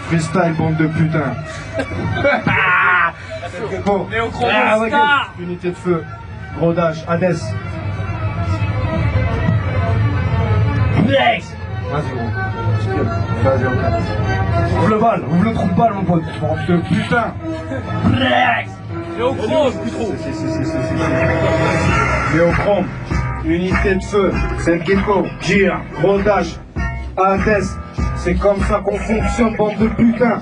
Freestyle, bande de putains. Bon. Unité de feu. Gros dash. Hades. Flex. Vas-y, gros. Vas-y, ok. Ouvre le bal. Ouvre le trou de balle, mon pote. Bande de putains. Flex. Néochrome. Plus trop. Néochrome. Unité de feu. C'est Gecko. Gir. Gros dash. Hades. C'est comme ça qu'on fonctionne, bande de putains.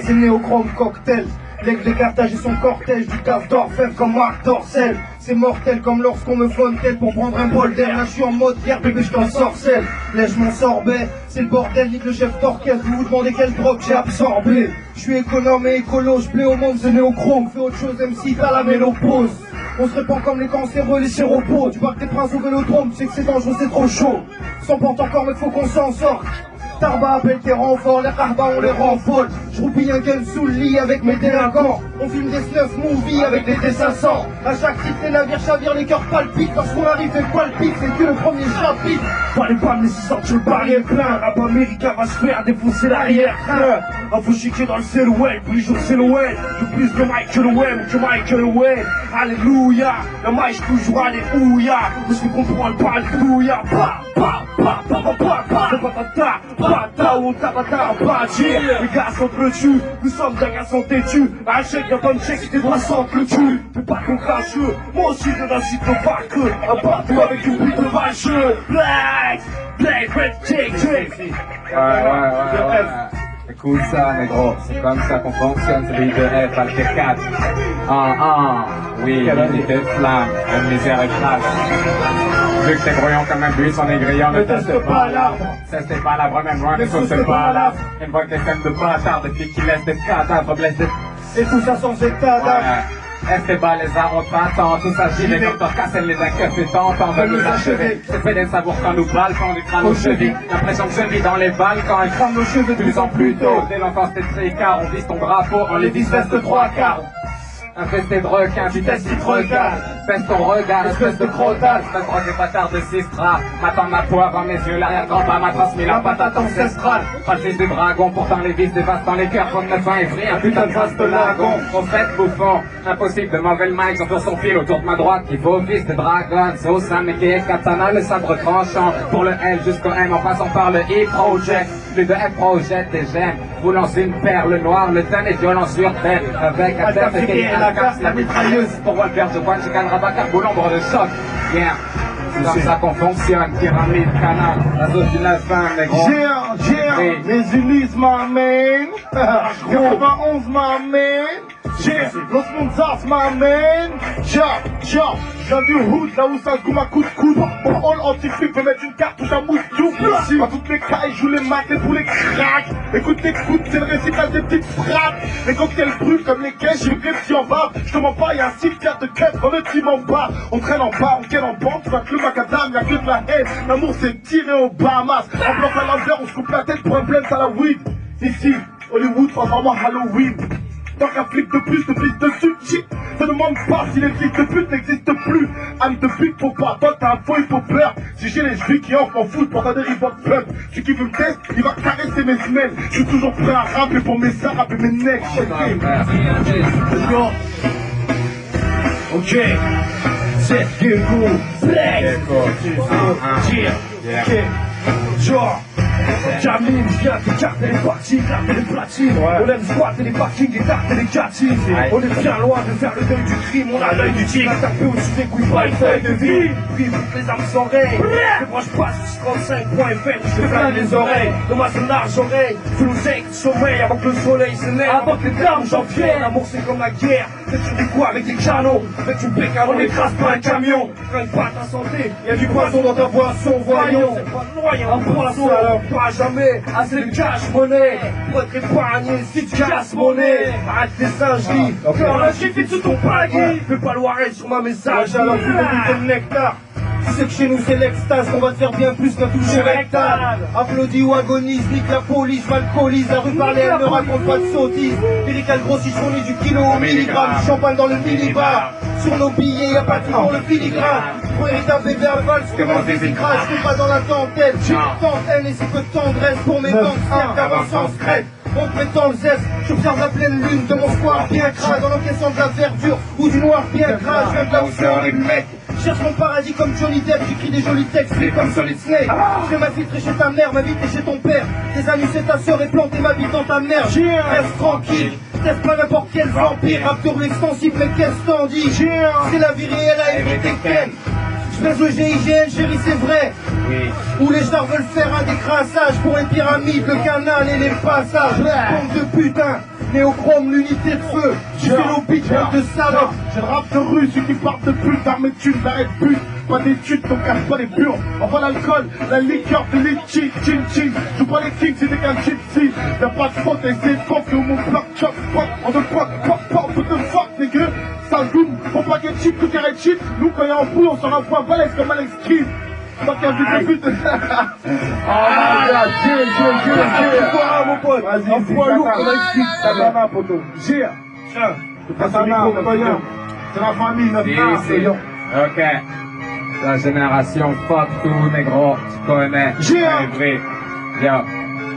C'est Néochrome cocktail. L'aigle de Carthage et son cortège, du cave d'orfèvre comme Marc Dorcel. C'est mortel comme lorsqu'on me fonde tête pour prendre un bol d'air. Là je suis en mode guerre, bébé je t'en sorcelle. Lèche mon sorbet, c'est le bordel, nique le chef d'orchestre. Vous vous demandez quelle drogue j'ai absorbé. Je suis économe et écolo, je plais au monde, c'est Néochrome. Fais autre chose MC, t'as la mélopause. On se répand comme les cancéreux, les séropos. Tu parles des princes au vélodrome, tu sais que c'est dangereux, c'est trop chaud. S'en porte encore mais faut qu'on s'en sorte. Tarba appelle tes renforts, les Rahba on les rend folles. Je roupille un gun sous le lit avec mes délinquants. On filme des snuff movies avec des T500. À chaque titre les navires chavirent, les cœurs palpitent. Lorsqu'on arrive et palpite, c'est que le premier chapitre. Fallait pas me laisser sortir le barrière plein. Rap américain va se faire défoncer l'arrière-train. Faut chiquer dans le silhouette, plus jour silhouette. Je plus de Michael Webb que Michael Webb. Alléluia, le mic toujours alléluia. Je suis comprendre pas alléluia. Pata ou tabata, bâtir. Les gars sont têtus, nous sommes des gars sont têtus. Un chèque, un bon chèque, tes doigts sentent le cul. Fais pas ton cracheux, moi aussi je n'incite pas que. Un bateau avec une bite de vacheux. Black, red, tick. Ouais. Écoute ça, négro, c'est comme ça qu'on fonctionne, c'est l'IDF, Alter 4. Oui, l'unité de flamme, la misère est crash. Vu que t'es brouillon comme un bus, on est grillant, ne teste pas l'arbre. Teste pas l'arbre, même loin, ne sauce pas l'arbre. Une voix qui sème de bâtard, des filles qui laissent des cadavres blessés. Et tout ça sans état d'âme. Esteban les a honte attend, tout s'agit les docteurs Cassel les inquiète et tentent de nous achever. C'est fait des savours quand nous balles, quand du crâne aux chevilles. L'impression que je vis dans les balles quand elles crament nos cheveux de plus en plus tôt. Dès l'enfance t'es tricard, on vise ton drapeau, on les vise veste 3 quarts. Infesté de requins, vitesse qui te regarde. Baisse ton regard, espèce de crotage. 23 des bâtards de Sistra. M'attend ma peau avant mes yeux, l'arrière-grand-père m'a transmis la patate ancestrale. Pas le fils du dragon, pourtant les vis dévastent dans les cœurs. Comme 9 ans évry, un putain de face de lagon. Au fait, bouffon, impossible de m'enlever le mic sur son fil autour de ma droite. Qui vaut fils de dragon, c'est au sein mais qui est katana, le sabre tranchant. Pour le L jusqu'au M en passant par le E-Project. Plus de F-Project et j'aime. Vous lancez une perle noire, le thème est violent sur terre. Avec un terre de la casse, la mitrailleuse. Pour Walter de Juan, Chican, Rabacar, l'ombre de choc. Yeah. C'est comme ça qu'on fonctionne, pyramide, canal, la zone du 9-1, les gros. Les Ulysses, my man. 91, my man. Los Monzas, my man. Ciao. J'ai vu Hood, là où ça se goûte à coup de coude. Pour all anti-flip, peut mettre une cartouche à mousse ici. Dans toutes les cas, ils jouent les maths et pour les cracks. Écoute, c'est le récital des petites frappes. Les cocktails brûlent comme les caisses, j'ai une si en bas. Je te mens pas, y'a un cimetière de caisse dans le team en bas. On traîne en bas, on ken en bande, tu vas que le macadam, y'a que de la haine. L'amour c'est tiré au Bahamas. En blanc à l'envers, on se coupe la tête pour un blend à la weed. Ici, Hollywood, transforme Halloween. Tant qu'un flic de plus, de piste dessus, shit. Se demande pas si les flics de pute n'existent plus. Âme de pute, faut pas, toi t'as un faux, il faut peur. Si j'ai les chevilles qui offrent, m'en foutent pour ta dérive de pump. Celui qui veut me tester, il va caresser mes semelles. Je suis toujours prêt à rapper pour mes seins, rapper mes necks. Ok, c'est Gecko, genre Jamine, viens, tes cartes et les parties, garder les platines. On aime squatter les parkings, les tartes et les catines. On est bien loin de faire le deuil du crime, on a l'œil du tigre. Tapé au-dessus des couilles, pas une feuille de vie. Pris toutes les armes sans règle. Les broches passent sur 35.fm, je te flingue les oreilles. De moi c'est large oreille, fais nous aider sommeil avant que le soleil se lève. Avant que les flammes j'en vienne, l'amour c'est comme la guerre. Fais sur des coups avec des canons, avec une bécane, on écrase pas un camion. Freine pas ta santé, y'a du poison dans ta boisson, voyons. C'est pas noyant, un poisson, alors pas jamais assez de cash monnaie pour être épargné si tu casses mon nez. Arrête tes singeries, quand la chiffre sous ton palier. Fais pas le warrant sur ma message, alors fais de le nectar. Tu sais que chez nous c'est l'extase, qu'on va te faire bien plus qu'un toucher rectal. Applaudis ou agonise, nique la police, m'alcoolise. La rue parlait, elle ne raconte pas de sottise. Lyrical grossisse, on est du kilo au milligramme. Champagne dans le minibar. Sur nos billets, y'a pas toujours le filigrane. Pour hériter un bébé à valse, comment des écrases. Je suis pas dans la dentelle, j'ai une tentaine et c'est que tendresse pour mes gangsters d'avance en secret. En te mettant le zeste, j'observe la pleine lune de mon square bien crade. En encaissant de la verdure ou du noir bien crade. Je viens de là où c'est les mecs. Cherche mon paradis comme Johnny Depp, j'écris des jolis textes, mais comme Solid Snake. Je vais m'infiltrer chez ta mère, m'inviter chez ton père. Tes anus c'est ta sœur et planter ma bite dans ta mère. Reste tranquille, teste pas n'importe quel vampire. Rap de rue extensible, mais qu'est-ce t'en dis? C'est la vie réelle à éviter Ken. Je baise le GIGN, chérie, c'est vrai. Où les stars veulent faire un décrassage pour les pyramides, le canal et les passages. Bande de putain, néochrome, l'unité de feu. Je fais l'opite, de salope. J'ai le rap de rue, ceux qui partent de pute, d'armes de thunes, d'arrêt de but. Pas d'études, donc cache pas les purs. Envoie l'alcool, la liqueur de litchi, chin chin. Joue pas les kings, c'est des gars gypsy. Y'a pas de faute, essaye de confier au mon bloc, chop, pop, on the fuck, pop, pop, what the fuck, nigga. Sale boom, faut pas get cheap, tout est cheap. Nous, quand y'a un bout, on s'en envoie balèze comme Alex Kidd. Pas qu'un but de but. Ah, mon pote. un poids lourd comme Alex Kidd. Katana, poto. Gire. Katana, c'est la famille, notre frère, c'est Lyon. Ok. La génération fuck tout, négro, tu connais. Vrai. Yo.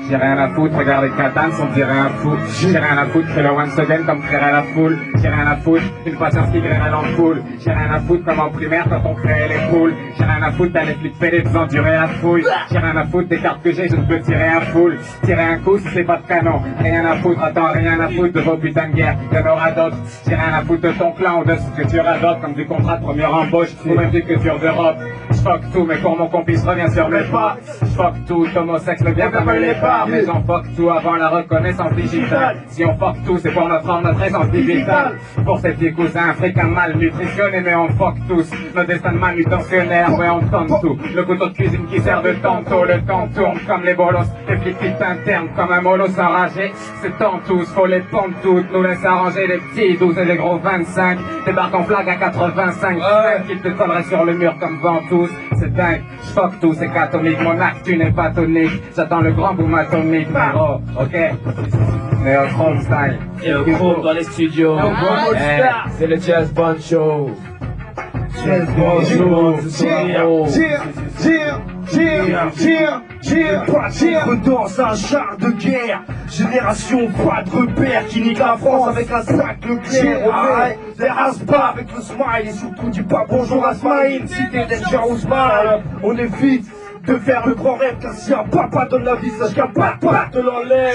J'ai rien à foutre, regarde les Katans, on dirait un fou. J'ai rien à foutre, fais le once again comme créer la foule. J'ai rien à foutre, une patience qui grêle en foule. J'ai rien à foutre comme en primaire quand on créait les poules. J'ai rien à foutre d'aller flipper les devants durer à fouille. J'ai rien à foutre des cartes que j'ai, je ne peux tirer à foule. Tirer un coup si c'est pas de canon. Rien à foutre, attends, rien à foutre de vos putains de guerre. Y'en aura d'autres. J'ai rien à foutre de ton clan ou de ce que tu radotes comme du contrat de première embauche ou même du culture d'Europe. J'fuck tout, mais pour mon complice revient sur mes pas. J'fuck tout, homosexe le bien comme les pas. Mais on fuck tout avant la reconnaissance digitale. Si on fuck tout, c'est pour notre essence digitale. Pour ces petits cousins africains mal nutritionnés, mais on fuck tous. Nos destins de manutentionnaires, ouais on tente tout. Le couteau de cuisine qui sert de tantôt, le temps tourne comme les bolos. Les flics internes comme un molos enragé. C'est tant tous, faut les pendre toutes. Nous laisse arranger les petits 12 et les gros 25. Débarque en flag à 85. Qu'ils te colleraient sur le mur comme ventouses. C'est dingue, j'fuck tout, c'est catholique. Mon acte, tu n'es pas tonique. J'attends le grand boom atomique, négro, ok? Néochrome style. Néochrome dans les studios. C'est le Jazz Band Show. Jazz Band Prêtre dans un char de guerre. Génération pas de repère qui nique la France avec un sac de clair. Des raspas avec le smile et surtout dis pas bonjour à Smile. Cité Dangerous Man, on évite de faire le grand rêve car si un papa donne la vie, sache qu'un papa te l'enlève.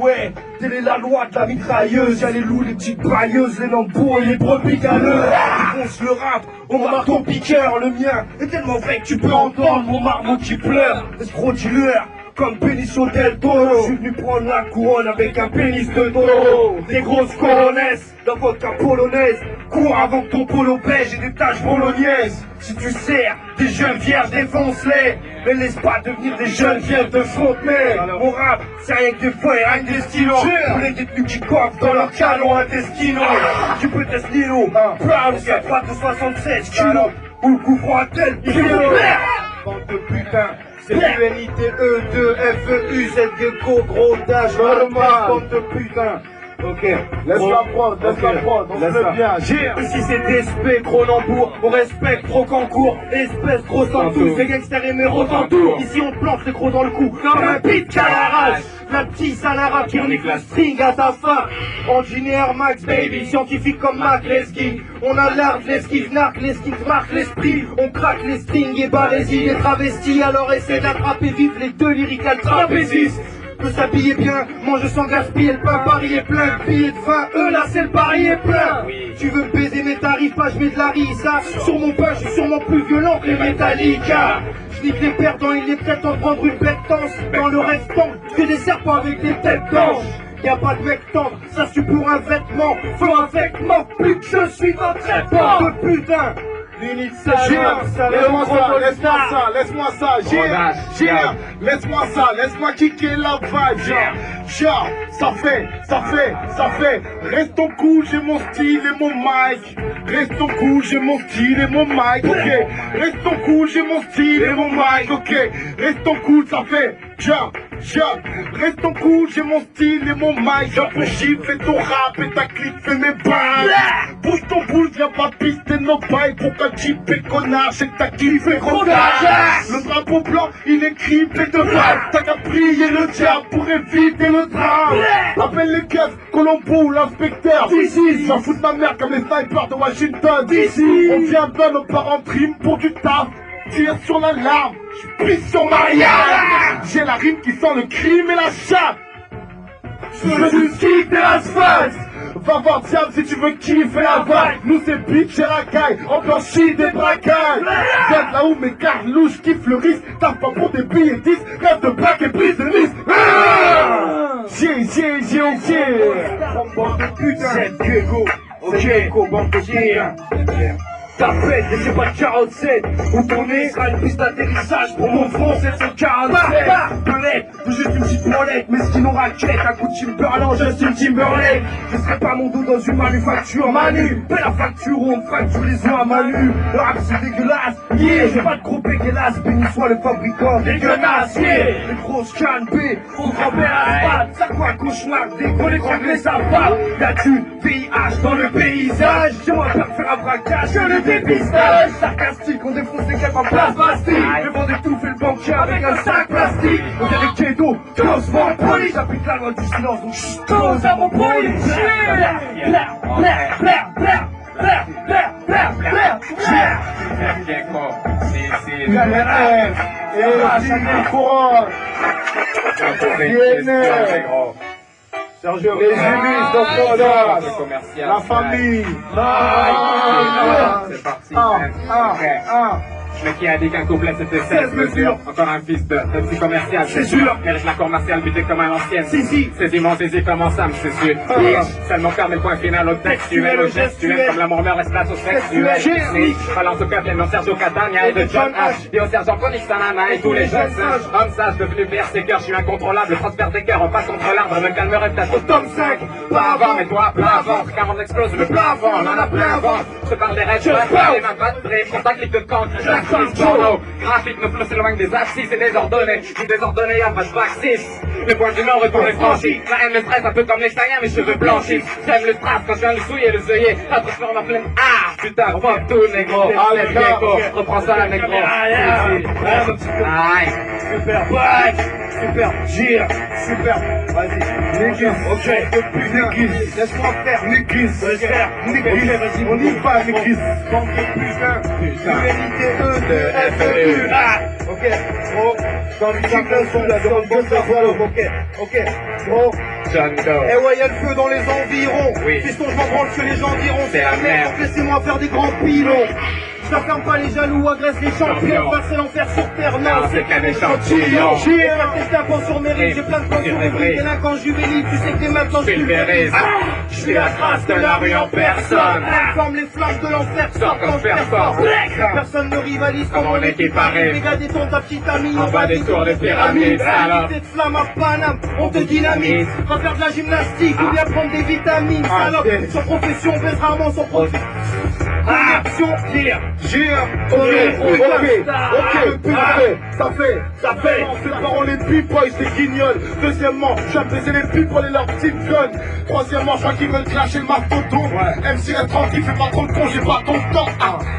Ouais, telle est la loi de la mitrailleuse. Y'a les loups, les petites brailleuses, les lambeaux et les brebis galeuses. Ils foncent le rap au marteau piqueur. Le mien est tellement vrai que tu peux entendre mon marmot qui pleure. Escroc dealer comme Benicio del Toro. Je suis venu prendre la couronne avec un pénis de taureau. Des grosses coronesses, la vodka polonaise. Cours avant que ton polo beige et des taches bolognaises. Si tu sers des jeunes vierges, défonce-les. Mais laisse pas devenir des jeunes vierges de Fontenay. Mon rap, c'est rien que des feuilles, rien que des stylos. Pour les détenus qui coffrent dans leurs canons intestinaux. Tu peux tester Nilo, Proud, c'est pas de 76 kilos. Ou le coup froid à tel kilo. Bande de putain. C'est UNITE2FEU, cette gecko, gros dash, normal, bande de putain. Ok, laisse la prod, on se le bien. Ici c'est DSP, Cronenbourg, on respecte Rocancourt, espèce gros sans tous, les gangsters aimés Rotentour. Ici on planche les gros dans le cou, comme un pit qu'à l'arrache. La petite salara qui nique la string à ta fin. Engineer Max baby, scientifique comme Mac Lesky. On a l'art de l'esquive, narque, l'esquive marque l'esprit. On craque les strings et bat les idées travesties. Alors essaie d'attraper vite les deux lyrical trapézistes. Peut s'habiller bien, manger sans gaspiller, le pain Paris est plein de billets de vin, là c'est le pari est plein. Tu veux me baiser mais t'arrives pas, je mets de la risa. Sur mon pain, je suis sûrement plus violent que les Metallica. Je nique les perdants, il est peut-être en prendre une bête tense. Dans le restant, je fais des serpents avec des têtes d'ange. Y'a pas de mec tendre, ça suit pour un vêtement. Faut un vêtement, plus que je suis dans traitement de putain. Laisse-moi ça, laisse-moi ça, laisse-moi kicker la vibe, ça fait, restons cool, j'ai mon style et mon mic, restons cool, j'ai mon style et mon mic, ok, restons cool, j'ai mon style et mon mic, ok, restons cool, ça fait, restons cool, j'ai mon style et mon mic, j'apprécie, fais ton rap et ta clip, fais mes bails, bouge ton boule, viens pas pister nos bails, pourquoi tu fais connard, c'est que t'as kiffé rodage, le drapeau blanc, il est criblé de balles, t'as qu'à prier le diable pour éviter le drame, appelle les keufs, Colombo ou l'inspecteur, d'ici, j'en fous de ma mère comme les snipers de Washington, d'ici, on vient de nos parents prime pour du taf, tire sur l'alarme, je pisse sur Marianne, j'ai la rime qui sent le crime et la chatte, je veux du kick et l'asphalte. Va voir Diable si tu veux kiffer la vibe. Nous c'est bitch et racaille, on blanchit des braquailles. Viens là où mes carlouches kiffent le risque. T'as pas pour des billets 10, rêve de black et prise de liste. Bande de putain, c'est Diego, ok, bande de putain. Ta fête et c'est pas 47. Où ton nez sera une piste d'atterrissage pour mon front, c'est 747. Belette, ou juste une petite molette, mais sinon raquette, un coup de Timberland, Justin Timberlake. Je serai pas mon dos dans une manufacture, Manu. Fais la facture où on fracture les os à Manu. Le rap c'est dégueulasse, yeah. J'ai pas de gros pégueulasse, béni soit le fabricant dégueulasse, yeah. Les grosses cannes B, au grand-père à ça quoi cauchemar, décoller contre les sabbats. Y'a du VIH dans le paysage, j'aimerais faire un braquage, que le dépistage sarcastique, on défonce les câbles en place plastique. Le vent d'étouffe et le banquier avec un sac plastique. On dirait Kedo, Cosmopolis. J'applique la loi du silence, donc chut, Cosmopolis. Sergio Régis, la famille. C'est parti. Mais qui a dit qu'un couplet c'était 16 mesures. Encore un fils de petit commercial, c'est sûr. Mérite la commerciale butée comme à l'ancienne. Saisis mon saisis comme en Sam, c'est sûr. Seulement ferme le point final au textuel, au gestuel. Comme l'amour meurt, espace au sexuel. Balance au capitaine, mon Sergio Catania et de John H. Et au sergent Phoenix Sanana et tous les jeunes singes. Homme sage, devenu persécuteur, je suis incontrôlable. Transfert des cœurs, on passe contre l'arbre. Me calmerait peut-être au tome 5. Pas avant, mais toi, plein ventre. Car on explose le plein vent, on en a plein ventre. Je te parle des rêves, je parle des mains, pas de prime. Contact, clic de camp. Porno, graphique, nos flots s'éloignent des assises et désordonnés. Une désordonnée, y'a pas de vaccisse. Le point du nord, retour est franchi. La haine, le stress, un peu comme les Saiyans, mes cheveux blanchissent. J'aime le strass quand je viens le souiller, le zeuiller. La transforme en pleine. Ah, putain, fuck tout, négro. Allez, négro. Reprends ça, négro. Aïe. Super bike, super gire, super. Vas-y, Négis, ok, Négis, laisse-moi faire, Négis, Négis, vas-y, on y va, Négis. Bande de putain, vérité de FEU, ok, oh, dans le champion son là, dans le bon savoir, ok, oh. Eh ouais, y'a le feu dans les environs. Oui. Piston, je m'en branle ce que les gens diront. C'est la merde, donc laissez-moi faire des grands pilons. Je ferme pas les jaloux, agresse les champions. Passer l'enfer sur terre, non, c'est qu'un échantillon. J'ai testé un point sur mes rimes, j'ai plein de plans sur mes rimes. Délinquant juvénile, tu sais que t'es maintenant je pulvérise. Je suis la trace de la rue en personne. Forme les flammes de l'enfer, sort quand je performe. Personne ne rivalise comme mon équipe arrive. Les gars détendent ta petite amie, En bas des tours de pyramide, alors. de flamme à Paname, on te dynamite. Va faire de la gymnastique ou bien prendre des vitamines. Salope, sans profession, baise rarement sans profit. Action, gire, ok, ça fait, c'est parents les people, c'est guignol. Deuxièmement, j'ai apaisé les people et leurs petites guns. Troisièmement, je crois qu'ils veulent clasher le mastodon. MC est tranquille, fais pas trop de con, j'ai pas ton temps.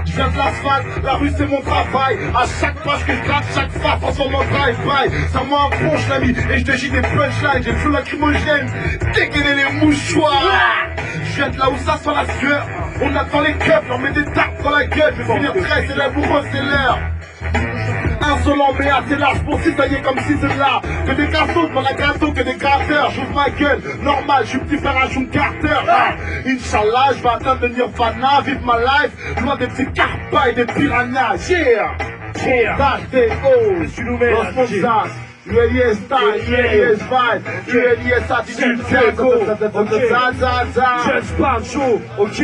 Je viens de l'asphalte, la rue c'est mon travail. À chaque page que je gratte, chaque fois, transforme en drive-by. Ça m'approche l'ami, et je te gîte des punchlines. J'ai le feu lacrymogène, dégainer les mouchoirs. Je viens de là où ça sent la sueur. On attend les cups, on met des tartes dans la gueule. Je vais finir très célèbre, c'est l'heure. Insolent mais assez large pour cisailler comme si c'est là. Que des garçons devant la gâteau, que des gratteurs. J'ouvre ma gueule, normal, je suis petit frère à June Carter. Inch'Allah, je vais atteindre le Nirvana, vivre ma life, loin des petits carpas et des piranhas. Dash des hauts, je suis nouvelle, ULIS style, ULIS vibe, ULIS attitude, Just Bam Show, ok.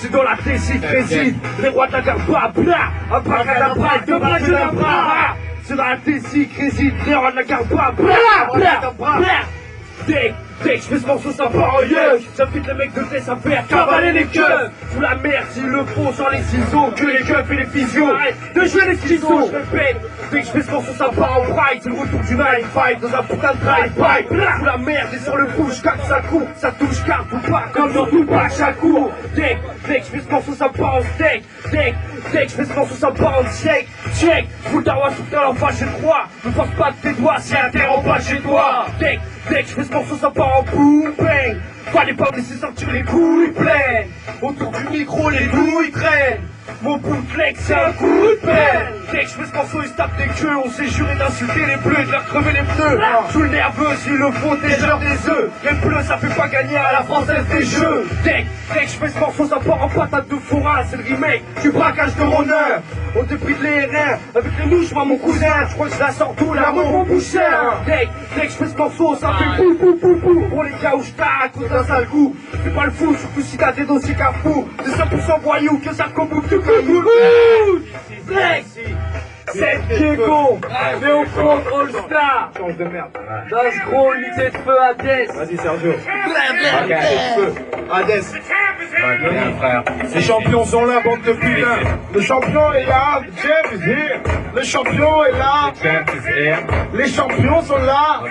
c'est dans la thésie que réside les rois de la garba, bla, abracadabra, de bras. C'est dans la thésie que réside les rois de la garba, bla, abracadabra. Dès que je fais ce morceau, ça part en yeux. J'invite les mecs de tête à faire cavaler les keufs. Sous la merde, s'il le faut, sans les ciseaux. Que les keufs et les physios. Arrête de jouer les ciseaux, je répète. Dès que je fais ce morceau, ça part en pride. C'est le retour du 9-5 dans un putain de drive-by. Sous la merde, et sur le push, quand ça court. Ça touche carte ou pas, comme dans tout pas chaque cours. Dès que je fais ce morceau, ça part en steak. Dès que je fais ce morceau, ça part en check. Fous le dawa sous ta l'enfant chez toi. Ne force pas de tes doigts, c'est un terre en bas chez toi. Dès que je fais ce morceau, ça part en boom bang. Fallait pas me laisser sortir les couilles pleines. Autour du micro, les douilles traînent. Mon bootleg, c'est un coup de peine. Dès que je fais ce morceau, ils se tapent des queues. On s'est juré d'insulter les bleus et de leur crever les pneus. Sous le nerveux, s'il le faut, déjà des œufs. Les bleus, ça fait pas gagner à la française des jeux. Dès que je fais ce morceau, ça part en patate de fourrin. C'est le remake du braquage de Runner. On débris de les RR avec les mouches, moi mon cousin. Je crois que je la sors tout là, mon bouchère. Dès que je fais ce morceau, ça fait pou pou pou pou. Pour les cas où je tac, d'un sale goût. Fais pas le fou, surtout si t'as des dossiers cafou. C'est 100% voyou que ça combouffe tout comme nous. C'est Diego, Léo contre All Star. Change de merde. Das gros, unité de feu Hades. Vas-y Sergio. Ok. Hades. Frère. Les champions sont là, bande de putain. Le champion est là, Jeff is here. Le champion est là. Jeff is here. Les champions sont là.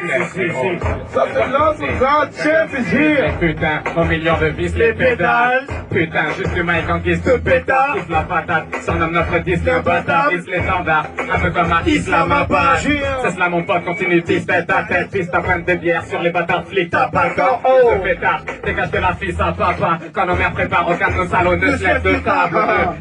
Ça c'est là, c'est ça. Jeff is here. Putain, au million de vis, les pédales. Putain, juste le mec en guise de pétard. Kiffe la patate, son nomme notre disque de bâtard. Vise l'étendard, un peu comme à Islamabad. C'est cela mon pote, continue, piste tête à tête. Piste à prendre des bières sur les bâtards, flics, t'as pas le corps. De pétard, dégage de la fille à papa. Quand nos mères préparent, aucun de nos salons ne se lève de table.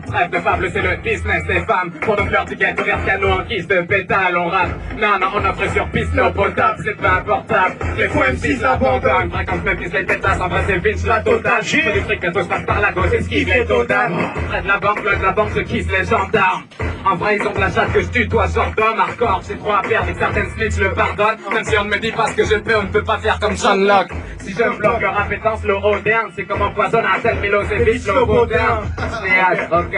Trêve de fable, c'est le business des femmes. Pour nos fleurs du ghetto, vers piano en guise de pétale, on rappe. Non, on offre sur piste l'eau potable, c'est pas importable. Les faux M6 abandonnent. Fréquence même piste les pétasses, embrasser Vince la totale. Fais du fric que tout se passe par la gauche, esquive les todames. Près de la banque, bloque la banque, je kiss les gendarmes. En vrai, ils ont de la chatte que je tue, toi, genre d'homme hardcore. J'ai trop à perdre avec certaines snitch, le pardonne. Même si on ne me dit pas ce que je peux, on ne peut pas faire comme Sean Locke. Si je bloque leur appétence, le moderne, c'est comme empoisonne un tel Milosevic, le moderne. Snéaz, ok.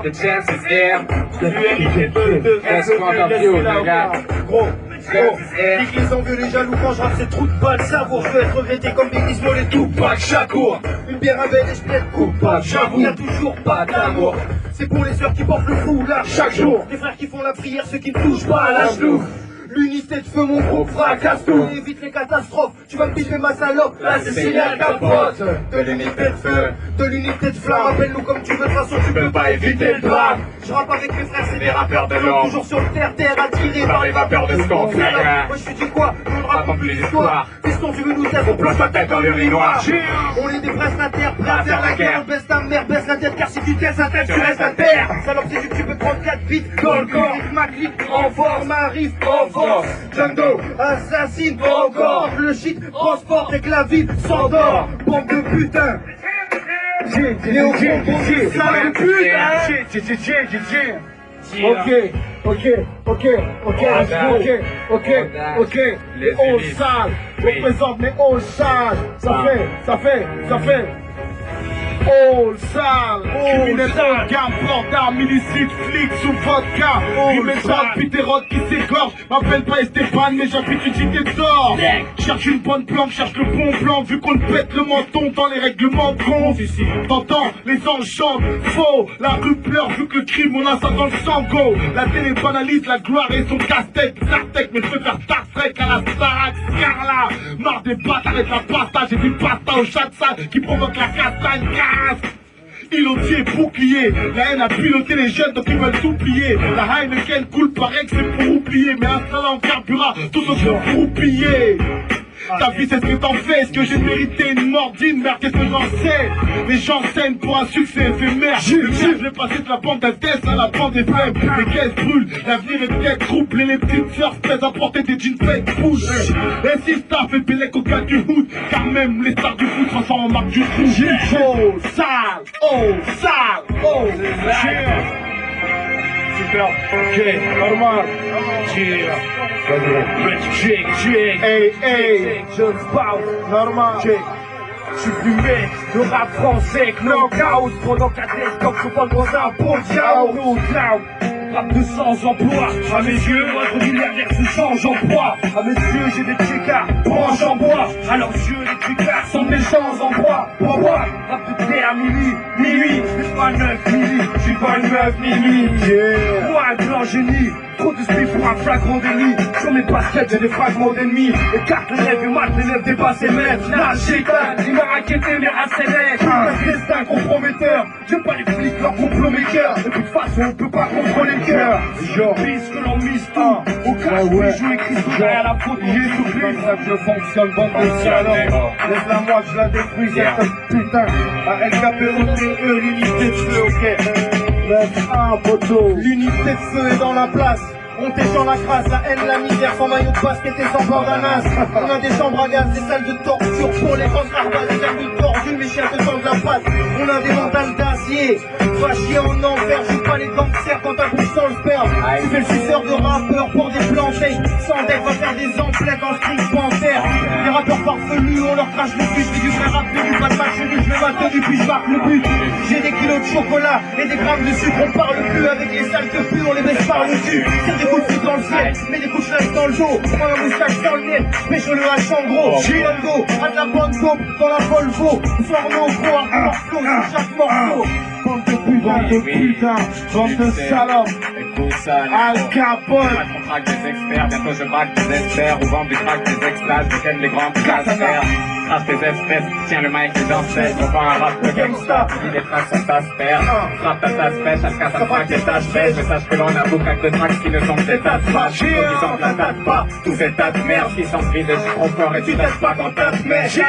The chance is here. Let's go, you, les gars. Gros, dis qu'ils ont vu les jaloux quand je rappe ces trous de balle savour. Je veux être regretté comme Biggie Small et Tupac Shakur. Une bière avec des splits coupable, j'avoue, y'a toujours pas d'amour. C'est pour les sœurs qui portent le foulard chaque jour. Les frères qui font la prière, ceux qui ne touchent pas à la genoux. L'unité de feu, mon groupe fracasse tout. Évite les catastrophes, tu vas me piquer ma salope. La Sicilienne capote. De l'unité de feu, de l'unité de flamme. Appelle-nous comme tu veux, de toute façon tu peux pas éviter le drame. Je rappe avec mes frères, c'est des rappeurs de l'ombre. Toujours sur le terre, attirés par les vapeurs de ce qu'on fait. Moi je dis quoi, on ne raconte plus l'histoire. Piston, tu veux nous taire, on plonge ta tête dans l'urinoir. On est des prestataires, prêts à faire la guerre. On baisse ta mère, baisse la tête, car si tu tiens sa tête, tu restes à terre. Salope, c'est que tu peux prendre 4 bits dans le corps. Ma clique en forme, arrive en force. Django, assassine, encore. Le shit transporte et que la vie s'endort. Bande de putain. Léo, sale putain. Ok. Les hauts sales, représente les hauts sales. Ça fait. Oh sale, criminel en gamme, port d'armes, illicite, flic sous vodka. Rimel drogue, Piterod qui s'égorge. M'appelle pas Esteban, mais j'habite une cité d'or. Cherche une bonne planque, cherche le bon plan. Vu qu'on pète le menton dans les règlements de compte. T'entends, les anges chantent, faux. La rue pleure, vu que le crime, on a ça dans le sang, go. La télé banalise la gloire et son casse-tête. Zartek, mais je préfère Star Trek à la Starac, Scarla. Marre des battes avec la pasta, j'ai des pasta au chat sale qui provoque la castagne. Îlotier, bouclier, la haine a piloté les jeunes donc ils veulent tout plier. La Heineken coule, paraît que c'est pour oublier. Mais installé en carburant, tout ce que pour oublier. Ta vie c'est ce que t'en fais, est-ce que j'ai mérité une mordine? Merde, qu'est-ce que j'en sais? Les gens saignent pour un succès éphémère. Je vais passer de la bande d'Altesse à la bande des flammes. Les caisses brûlent, l'avenir est peut-être troublé. Les petites sœurs se plaisent à porter des jeans fake push. Et si staff et Bélec au cas du hood, car même les stars du foot transforment en marque du trou. Oh sale, super, ok, normal. Hey, normal. Je suis plumé, le rap français, knockout. Pendant qu'à tête, comme je parle dans un pot de yaourt. No doubt. Rap de sans emploi, à mes yeux, votre milliardaire se change en proie. À mes yeux, j'ai des tchécards, branches en bois. À leurs yeux, les tchécards sont des champs en bois. Pour moi, rap de terre, minuit, je suis pas 9 milli, je suis pas une meuf minuit. Moi, un grand génie, trop de speed pour un flagrant délit. Sur mes baskets, j'ai des fragments d'ennemis. Écarte les lèvres et mate les lèvres dépassent les mètres. La chétane, il m'a raquetté mes racélètes. Un destin comprometteur, j'aime pas les flics, leur complot maker. De toute façon, on peut pas contrôler le cœur. Genre, pisse que l'on mise tout. Au cas où je joue écrit tout à la photo. J'ai soufflé, je fonctionne, bande de salauds. Laisse-la moi, je la détruis, cette putain. À LKPOTE, l'unité de feu, ok. 9-1, poteau. L'unité de feu est dans la place. On t'échange la crasse, la haine, la misère, sans maillot de basket et sans bordanas. On a des chambres à gaz, des salles de torture pour les grandes carbases, des calculs tordus, mes chiens te tendent la patte. On a des mentales d'acier, va chier en enfer, joue pas les gangsters quand un groupe sans le sperme. Tu fais le suceur de rappeurs pour des plantés, sans deck va faire des emplettes en string panthère. Les rappeurs parvenus, on leur crache le but, du vrai rap, du pas de match nul, je mets ma tenue puis je marque le but. J'ai des kilos de chocolat et des grammes de sucre, on parle plus avec les salles de pus, on les baisse par le dessus. Des coups de foot dans le ciel, mets des coups de flash dans le dos, prends la moustache dans le nez, pêche le hache en gros, Gilango, à de la bonne dope dans la Volvo, Forno, gros, un morceau sur chaque morceau. Bande de putain, bande de salopes. Écoute ça, Al Capone. On traque des experts, bientôt je braque des experts, ou vendre du crack des extases, je ken les grands casqueurs. Trace tes espèces, tiens le mic les ancêtres, on vend un rap de gangsta, il les traces sont ta sphère. Frappe ta tasse pêche, à ce cas ça traque des tâches pêche, mais sache que l'on a beaucoup de tracks qui ne sont que des tas de fâches, qui sont la tasse pas, tous ces tas de merde qui sont pris de trop fort et tu t'aides pas quand t'as de mèche.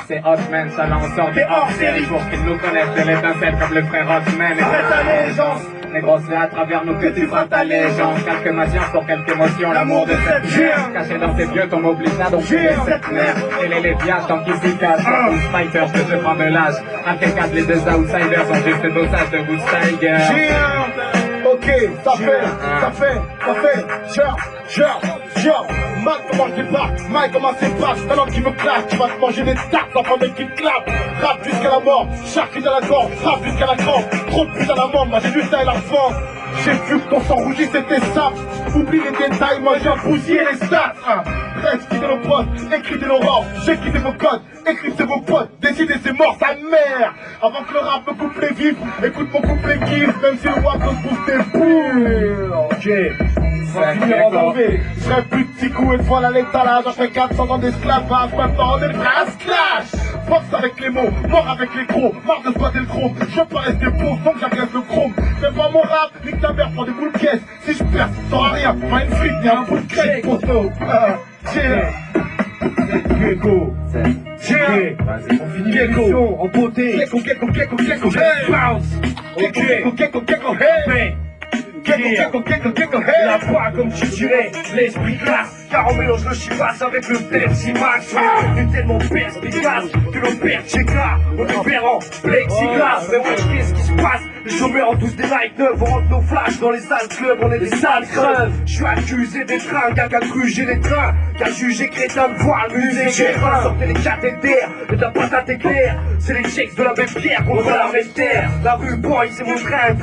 C'est Hotman, ça lance sort des hors série pour qu'ils nous connaissent de l'étincelle comme le frère Hotman et ta légende. Les grosses c'est à travers nous que tu feras ta légende. Quelques matières pour quelques émotions, l'amour de cette merde. Caché dans tes vieux, ton obligé donc c'est cette merde. Et les léviages tant qu'ils s'y cachent. Tous fighters, je prends de l'âge. À quel cas les deux outsiders ont juste le dosage de Good Tiger. Ok, ça fait, Mike comment je débarque, Mike comment c'est pas, un homme qui me claque, tu vas te manger des tartes, la famille qui te clappe, rap jusqu'à la mort, chaque cri à la gorge, rap jusqu'à la crampe, trop de pute à la mort, moi j'ai juste à la France. J'ai vu que ton sang rougit c'était ça, oublie les détails, moi j'ai bousillé les stats, reste quitter nos potes, écrivez l'aurore, j'ai quitté vos codes, écrivez vos potes, décidez c'est mort ta mère. Avant que le rap me coupe les vifs, écoute mon couplet kiff, même si le rap te pousse tes boules. Ok. Je serais plus petit coup et voilà l'étalage. Après 400 ans d'esclavage, maintenant on est prêt à se clash. Force avec les mots, mort avec les gros, marre de squatter le chrome. Je veux pas rester pauvre, donc j'agresse le chrome. Fais pas mon rap, nique ta mère, prends des boules de caisse. Si je perce, t'auras rien, pas une frite, ni un bout de crête, poteau. Gecko. On finit l'émission en beauté. Gecko, hey. La voix comme tu dirais, l'esprit classe. Car on mélange le chifasse avec le Pepsi Max. On est tellement perspicace que l'on perd Tchéka. On est perd en plexiglas. Mais ouais, qu'est-ce qui se passe? Les chômeurs ont tous des Nike neufs. On rentre nos flashs dans les sales clubs. On est des sales creuves. Je suis accusé des trains. Qu'a cru j'ai les trains. Qu'a jugé crétin de voir le musée Gérin. Sortez les cathéters. Mais ta patate est claire. C'est les checks de la même pierre contre la même terre. La rue boy, c'est mon train.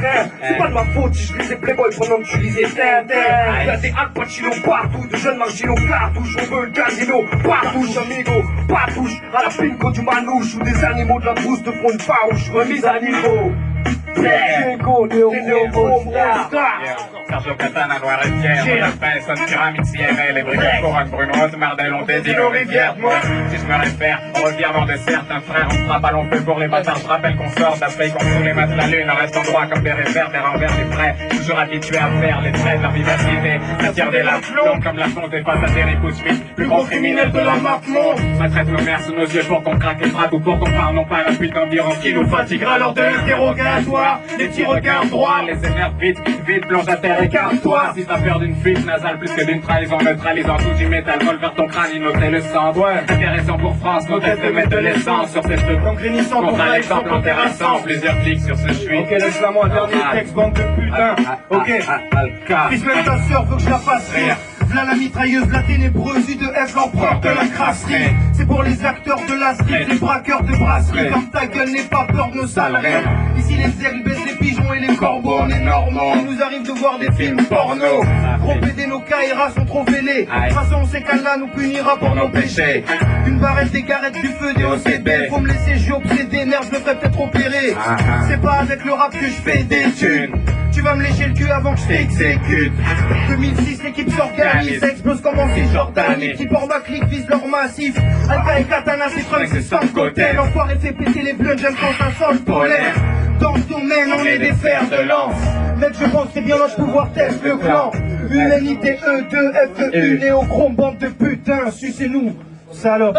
C'est pas de ma faute si je lisais Playboy pendant que tu lisais Tintin. Y'a des Al Pacino partout. De jeunes Margino cartouche. On veut le casino. Partouche, amigo. Partouche. À la pinko du manouche. Où des animaux de la brousse te font une farouche. Remise à niveau. Gecko, des héros, Sergio Katana, noir et fier, de la pince, une pyramide CML, et brigades couronne, Bruno Rose, Mardel, on dédie nos rivières. Moi, si je me réfère, on revient voir de certains frères, on frappe à l'on fait pour les bâtards, je rappelle qu'on sort, d'après qu'on fout les maths de la lune, en restant droit comme des réverbères envers les frais, toujours habitué à faire les traits de leur vivacité, ça tire des lames, longues comme la fonte et face à des ripousses suite, plus gros criminel de la map monde. Maltraite nos mères sous nos yeux pour qu'on craque et frappe ou pour qu'on parle, non pas la putain d'Iran qui nous fatiguera lors de l'interrogatoire. Les petits regards droits, les énerves vite, plonge à terre, écarte-toi. Si t'as peur d'une fuite nasale plus que d'une trahison, neutralisant tout du métal, vol vers ton crâne, innoter le sang. Ouais, intéressant pour France, nos têtes de mettre de l'essence sur cette grunissant contre un exemple intéressant, plusieurs clics sur ce chouï. Ok, laisse-la moi, dernier texte, bande de putain. Ok, fils même ta soeur veut que je la fasse rire. V'là la mitrailleuse, la ténébreuse, U2F, l'empereur de la crasserie. C'est pour les acteurs de la street, les braqueurs de brasserie. Comme ta gueule n'est pas peur de nos salariés. Ici les aigles baissent les pigeons et les corbeaux, on est normaux. Il nous arrive de voir des films porno. Trop pédés, nos KRA sont trop vélés. De toute façon on sait qu'Allah nous punira pour nos péchés. Une barrette, des garettes, du feu, des OCB. Faut me laisser, je suis obsédé, merde, je devrais peut-être opérer. C'est pas avec le rap que je fais des thunes. Tu vas me lécher le cul avant que je t'exécute. 2006, l'équipe s'organise, ça explose comme en Cisjordanie. Qui portent ma clique, vise leur massif. Alka et Katana, c'est fringues, c'est sans côté. L'enfoiré fait péter les bleus, j'aime quand ça sent le polaire. Dans ce domaine, on est des fers de lance. Mec, je pense que c'est bien notre pouvoir, teste le clan. Humanité E2, FEU, néochrome, bande de putains, sucez-nous, salope.